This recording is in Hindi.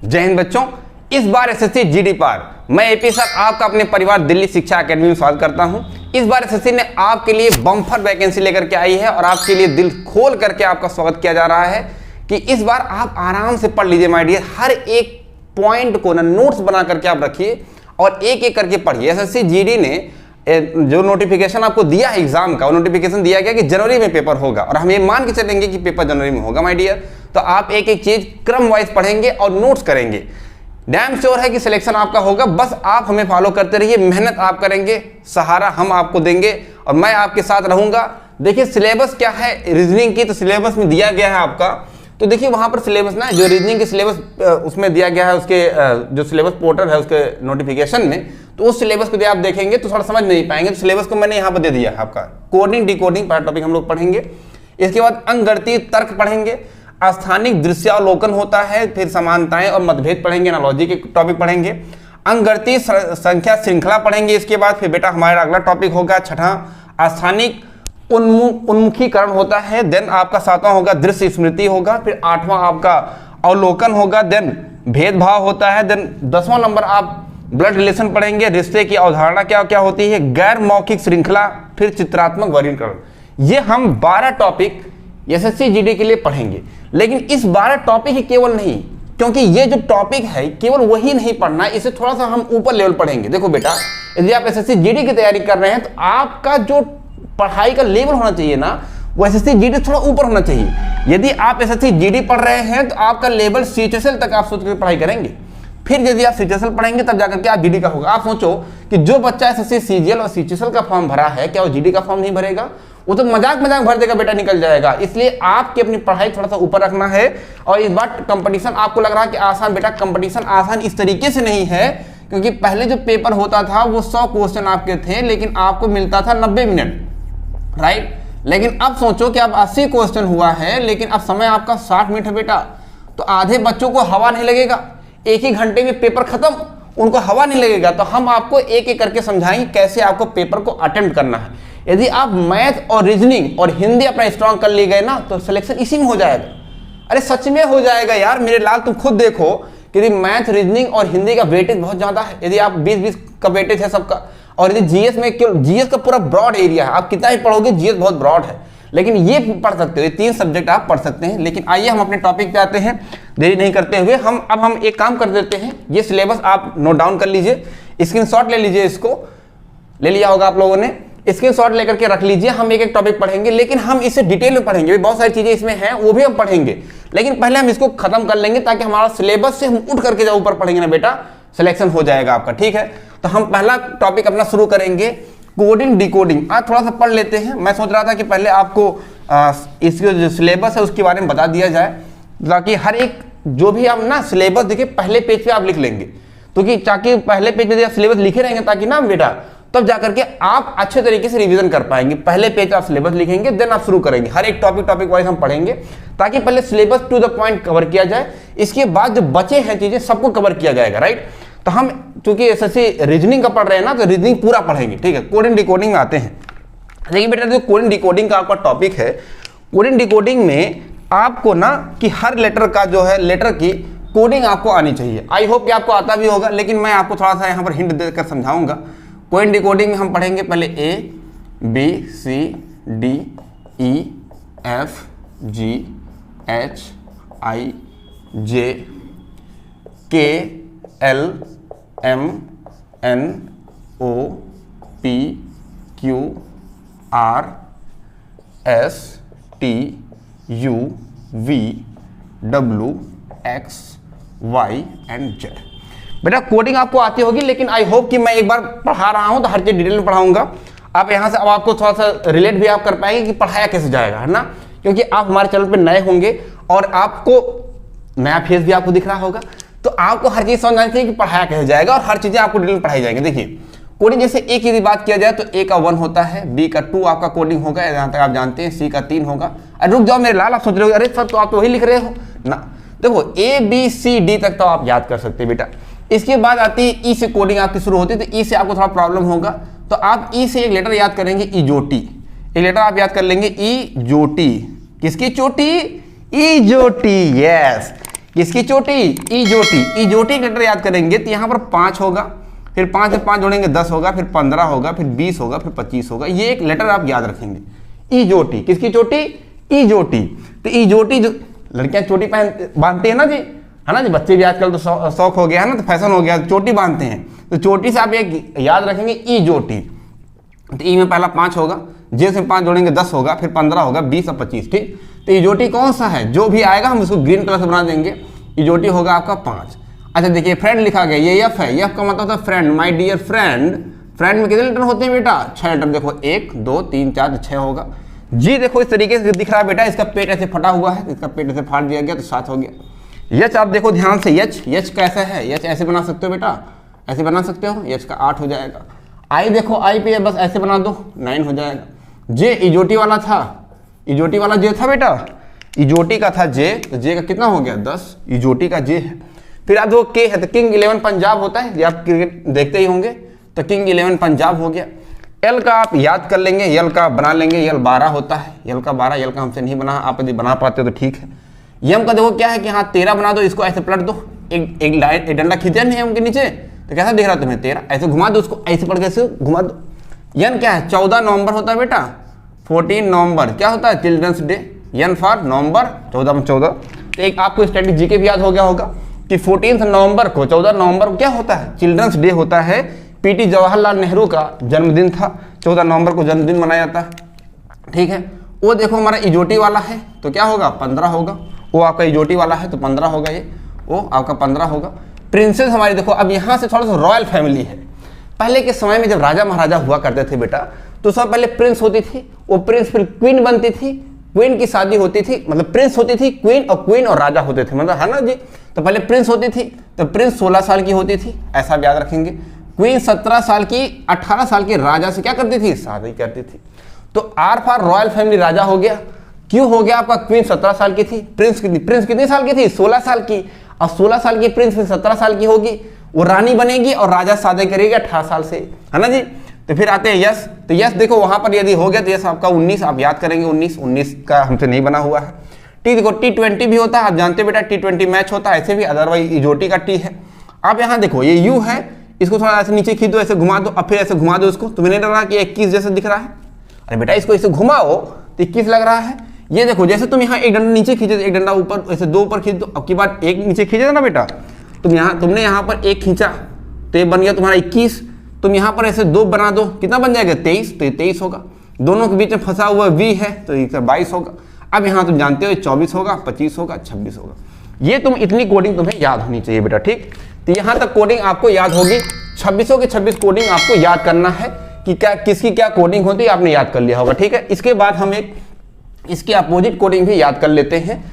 जय हिंद बच्चों। इस बार एसएससी जीडी पार मैं एपी सर आपका अपने परिवार दिल्ली शिक्षा एकेडमी में स्वागत करता हूं। इस बार एसएससी ने आपके लिए बम्पर वैकेंसी लेकर के आई है और आपके लिए दिल खोल करके आपका स्वागत किया जा रहा है कि इस बार आप आराम से पढ़ लीजिए माय डियर। हर एक पॉइंट को ना नोट्स बना करके आप रखिए और एक एक करके पढ़िए। एसएससी जीडी ने जो नोटिफिकेशन आपको दिया है एग्जाम का, वो नोटिफिकेशन दिया गया कि जनवरी में पेपर होगा और हम ये मान के चलेंगे कि पेपर जनवरी में होगा माय डियर। तो आप एक एक चीज क्रम वाइज पढ़ेंगे और नोट्स करेंगे। डैम श्योर है कि सिलेक्शन आपका होगा, बस आप हमें फॉलो करते रहिए, मेहनत आप करेंगे, सहारा हम आपको देंगे और मैं आपके साथ रहूंगा। देखिए सिलेबस क्या है रीजनिंग की, तो सिलेबस में दिया गया है आपका, तो देखिए वहां पर सिलेबस ना जो रीजनिंग के सिलेबस उसमें दिया गया है, उसके जो सिलेबस पोर्टल है उसके नोटिफिकेशन में, तो उस सिलेबस को आप देखेंगे तो थोड़ा समझ नहीं पाएंगे। तो सिलेबस को मैंने यहाँ पर दे दिया है आपका। कोडिंग डिकोडिंग पहला टॉपिक हम लोग पढ़ेंगे, इसके बाद अंकगणितीय तर्क पढ़ेंगे, स्थानिक दृश्यावलोकन होता है, फिर समानताएं और मतभेद पढ़ेंगे, एनालॉजी के टॉपिक पढ़ेंगे, अंकगणितीय संख्या श्रृंखला पढ़ेंगे। इसके बाद फिर बेटा हमारा अगला टॉपिक होगा छठा स्थानिक उन्मुखीकरण होता है, देन आपका सातवां होगा दृश्य स्मृति होगा, फिर आठवां आपका अवलोकन होगा, देन भेदभाव होता है, देन 10वां नंबर आप ब्लड रिलेशन पढ़ेंगे, रिश्ते की अवधारणा क्या क्या होती है, गैर मौखिक श्रृंखला, फिर चित्रात्मक वर्गीकरण। ये हम 12 टॉपिक एसएससी जीडी के लिए पढ़ेंगे। लेकिन इस 12 टॉपिक ही केवल नहीं, क्योंकि ये जो टॉपिक है केवल वही नहीं पढ़ना, इसे थोड़ा सा हम ऊपर लेवल पढ़ेंगे। देखो बेटा, यदि आप एसएससी जीडी की तैयारी कर रहे हैं तो आपका जो पढ़ाई का लेवल होना चाहिए ना, वो एसएससी जीडी थोड़ा ऊपर होना चाहिए। यदि आप एसएससी जीडी पढ़ रहे हैं तो आपका लेवल सीएचएसएल तक आप सोच कर पढ़ाई करेंगे, फिर यदि आप सीएचएसएल पढ़ेंगे तब जाकर के आप जीडी का होगा। आप सोचो कि जो बच्चा एसएससी सीजीएल और सीएचएसएल का फॉर्म भरा है, क्या वो जीडी का फॉर्म नहीं भरेगा? वो तो मजाक भर देगा बेटा, निकल जाएगा। इसलिए आपकी अपनी पढ़ाई थोड़ा सा ऊपर रखना है। और इस बार कंपटीशन आपको लग रहा है कि आसान, बेटा कंपटीशन आसान इस तरीके से नहीं है, क्योंकि पहले जो पेपर होता था वो 100 क्वेश्चन आपके थे, लेकिन आपको मिलता था 90 मिनट, राइट। लेकिन अब सोचो कि अब 80 क्वेश्चन हुआ है, लेकिन अब समय आपका 60 मिनट है बेटा। तो आधे बच्चों को हवा नहीं लगेगा, एक ही घंटे में पेपर खत्म, उनको हवा नहीं लगेगा। तो हम आपको एक एक करके समझाएंगे कैसे आपको पेपर को अटेम्प्ट करना है। यदि आप मैथ और रीजनिंग और हिंदी अपना स्ट्रांग कर लिए गए ना, तो सिलेक्शन इसी में हो जाएगा। अरे सच में हो जाएगा यार मेरे लाल, तुम खुद देखो कि मैथ रीजनिंग और हिंदी का वेटेज बहुत ज्यादा है। यदि आप 20-20 का वेटेज है सबका, और यदि जीएस में जीएस का पूरा ब्रॉड एरिया है, आप कितना ही पढ़ोगे जीएस बहुत ब्रॉड है, लेकिन ये पढ़ सकते हो, ये 3 सब्जेक्ट आप पढ़ सकते हैं। लेकिन आइए हम अपने टॉपिक पे आते हैं, देरी नहीं करते हुए। हम एक काम कर देते हैं, ये सिलेबस आप नोट डाउन कर लीजिए, स्क्रीनशॉट ले लीजिए, इसको ले लिया होगा आप लोगों ने, स्क्रीनशॉट लेकर के रख लीजिए। हम एक एक टॉपिक पढ़ेंगे, लेकिन हम इसे डिटेल में पढ़ेंगे, बहुत सारी चीजें इसमें हैं वो भी हम पढ़ेंगे, लेकिन पहले हम इसको खत्म कर लेंगे ताकि हमारा सिलेबस से हम उठ करके जब ऊपर पढ़ेंगे ना बेटा, सिलेक्शन हो जाएगा आपका, ठीक है। तो हम पहला टॉपिक अपना शुरू करेंगे कोडिंग डिकोडिंग। आज थोड़ा सा पढ़ लेते हैं। मैं सोच रहा था कि पहले आपको इसका जो सिलेबस है उसके बारे में बता दिया जाए, ताकि हर एक जो भी आप ना सिलेबस देखिए पहले पेज पे आप लिख लेंगे, तो ताकि पहले पेज पे आप सिलेबस लिखे रहेंगे ताकि ना बेटा तब जाकर के आप अच्छे तरीके से रिवीजन कर पाएंगे। पहले पेज आप सिलेबस लिखेंगे, देन आप शुरू करेंगे। हर एक टॉपिक वाइज हम पढ़ेंगे ताकि पहले syllabus to the point cover किया जाए, इसके बाद जो बचे हैं चीजें सबको कवर किया जाएगा, राइट। तो हम चूंकि एसएससी रीजनिंग का पढ़ रहे हैं ना, तो रीजनिंग पूरा पढ़ेंगे, ठीक है। कोडिंग डिकोडिंग में आते हैं। देखिए बेटा, जो कोडिंग डिकोडिंग का आपका टॉपिक है, कोडिंग डिकोडिंग में आपको ना कि हर लेटर का जो है लेटर की कोडिंग आपको आनी चाहिए। आई होप कि आपको आता भी होगा, लेकिन मैं आपको थोड़ा सा यहाँ पर हिंट देकर समझाऊंगा। कोडिंग डिकोडिंग में हम पढ़ेंगे पहले A B C D E F G H I J K L M N O P Q R S T U V W X Y and Z। बेटा कोडिंग आपको आती होगी, लेकिन आई होप कि मैं एक बार पढ़ा रहा हूं तो हर चीज डिटेल में पढ़ाऊंगा। आप यहां से अब आपको थोड़ा सा रिलेट भी आप कर पाएंगे कि पढ़ाया कैसे जाएगा, है ना, क्योंकि आप हमारे चैनल पे नए होंगे और आपको नया फेस भी आपको दिख रहा होगा, तो आपको हर चीज समझ आनी चाहिए कि पढ़ाया कैसे जाएगा, और हर चीजें आपको डिटेल में पढ़ाई जाएंगी। देखिए कोडिंग जैसे ए की यदि बात किया जाए तो A का 1 होता है, B का 2 आपका कोडिंग होगा, जहां तक आप जानते हैं, C का 3 होगा। अरे रुक जाओ मेरे लाल, आप सोच रहे हो अरे सर तो आप तो वही लिख रहे हो ना। देखो A B C D तक तो आप याद कर सकते हैं बेटा। इसके बाद आती है ई से कोडिंग आपकी शुरू होती है, तो ई से आपको थोड़ा प्रॉब्लम होगा, तो आप ई से एक लेटर याद करेंगे, इजोटी। एक लेटर आप याद कर लेंगे, इजोटी। किसकी चोटी? इजोटी, यस। किसकी चोटी? इजोटी। इजोटी लेटर याद करेंगे तो यहाँ पर 5 होगा, फिर 5 से 5 जोड़ेंगे 10 होगा, फिर 15 होगा, फिर 20 होगा, फिर 25 होगा। ये एक लेटर आप याद रखेंगे। इजोटी। किसकी चोटी? इजोटी। तो इजोटी जो लड़कियां चोटी बांधती है ना जी, है ना जी, बच्चे भी आजकल तो शौक हो गया है ना, तो फैशन हो गया, चोटी बांधते हैं, तो चोटी से आप एक याद रखेंगे इजोटी। तो ई में पहला 5 होगा, जे से 5 जोड़ेंगे 10 होगा, फिर 15 होगा, 20 और 25। ठीक, तो इजोटी कौन सा है? जो भी आएगा हम उसको ग्रीन कलर से बना देंगे। इजोटी होगा आपका 5। अच्छा देखिए फ्रेंड लिखा गया, ये एफ है, एफ का मतलब होता है friend, my dear friend. Friend में कितने लेटर होते हैं बेटा? 6 लेटर। देखो 1 2 3 4 6 होगा। जी देखो इस तरीके से दिख रहा है बेटा, इसका पेट ऐसे फटा हुआ है, इसका पेट ऐसे फाड़ दिया गया तो 7 हो गया। यच आप देखो ध्यान से, यच कैसा है? यच ऐसे बना सकते हो बेटा, ऐसे बना सकते हो, यच का 8 हो जाएगा। आई देखो, आई पे बस ऐसे बना दो, 9 हो जाएगा। जे इजोटी वाला था, इजोटी वाला जे था बेटा, इजोटी का था जे, तो जे का कितना हो गया? 10। इजोटी का जे है। फिर आप देखो के है, तो किंग 11 पंजाब होता है, ये आप क्रिकेट देखते ही होंगे, तो किंग 11 पंजाब हो गया। एल का आप याद कर लेंगे, एल का बना लेंगे, एल 12 होता है, एल का 12, एल का हमसे नहीं बना, आप यदि बना पाते हो तो ठीक है। यम का देखो क्या है कि हाँ 13 बना दो, इसको ऐसे पलट दो, एक लाइन एक डंडा खींचा नहीं है उनके नीचे, तो कैसा दिख रहा है तुम्हें? 13। ऐसे घुमा दो उसको, ऐसे पढ़ के ऐसे घुमा दो। यन क्या है? 14 नवंबर होता है बेटा, 14 नवंबर क्या होता है? Children's day. One four November, 14 में 14। तो एक आपको स्टैटिक जीके भी याद हो गया होगा कि 14 नवंबर को, 14 नवंबर को क्या होता है? चिल्ड्रंस डे होता है। पीटी जवाहरलाल नेहरू का जन्मदिन था, 14 नवंबर को जन्मदिन मनाया जाता है। ठीक है, वो देखो हमारा इजोटी वाला है तो क्या होगा? 15 होगा। वो आपका इजोटी वाला है तो 15 होगा, ये वो आपका 15 होगा। प्रिंसेस हमारी देखो, अब यहाँ से थोड़ा सा रॉयल फैमिली है। पहले के समय में जब राजा महाराजा हुआ करते थे बेटा, तो सब पहले प्रिंस होती थी, वो प्रिंस फिर क्वीन बनती थी, क्वीन की शादी होती थी, मतलब प्रिंस होती थी, क्वीन और राजा होते थे, मतलब है ना जी। तो पहले प्रिंस होती थी, तो प्रिंस 16 साल की होती थी, ऐसा भी याद रखेंगे। क्वीन 17 साल की, 18 साल के राजा से क्या करती थी? शादी करती थी। तो आर फॉर रॉयल फैमिली राजा हो गया। क्यों हो गया आपका? क्वीन 17 साल की थी, प्रिंस कितनी साल की थी? 16 साल की। और 16 साल की प्रिंस फिर 17 साल की होगी, वो रानी बनेगी और राजा शादी करेगी 18 साल से, है ना जी। तो फिर आते हैं यस, तो यस देखो वहां पर यदि हो गया तो यस आपका 19, आप याद करेंगे 19 का हमसे नहीं बना हुआ है। टी देखो T20 भी होता है, आप जानते बेटा T20 मैच होता है, ऐसे भी अदरवाइज इजोटी का टी है। आप यहाँ देखो ये यू है, इसको थोड़ा ऐसे नीचे खींच दो, ऐसे घुमा दो, अब फिर ऐसे घुमा दो इसको, तुम्हें नहीं लग रहा कि 21 जैसे दिख रहा है? अरे बेटा इसको ऐसे घुमाओ तो 21 लग रहा है। ये देखो जैसे तुम यहाँ एक डंडा नीचे खींचे, एक डंडा ऊपर, ऐसे 2 ऊपर खींच दो, अब की बात एक नीचे खींचे ना बेटा, तुमने यहाँ पर 1 खींचा तो ये बन गया तुम्हारा 21। तुम यहाँ पर ऐसे 2 बना दो, कितना बन जाएगा? 23, तो ये 23 होगा। दोनों के बीच में फंसा हुआ V है तो ये 22 होगा। अब यहाँ तुम जानते हो 24 होगा, 25 होगा, 26 होगा। ये तुम इतनी कोडिंग तुम्हें याद होनी चाहिए बेटा, ठीक। तो यहाँ तक कोडिंग आपको याद होगी, 26 के 26 कोडिंग आपको याद करना है कि क्या किसकी क्या कोडिंग होती है, आपने याद कर लिया होगा, ठीक है। इसके बाद हम एक इसके अपोजिट कोडिंग भी याद कर लेते हैं।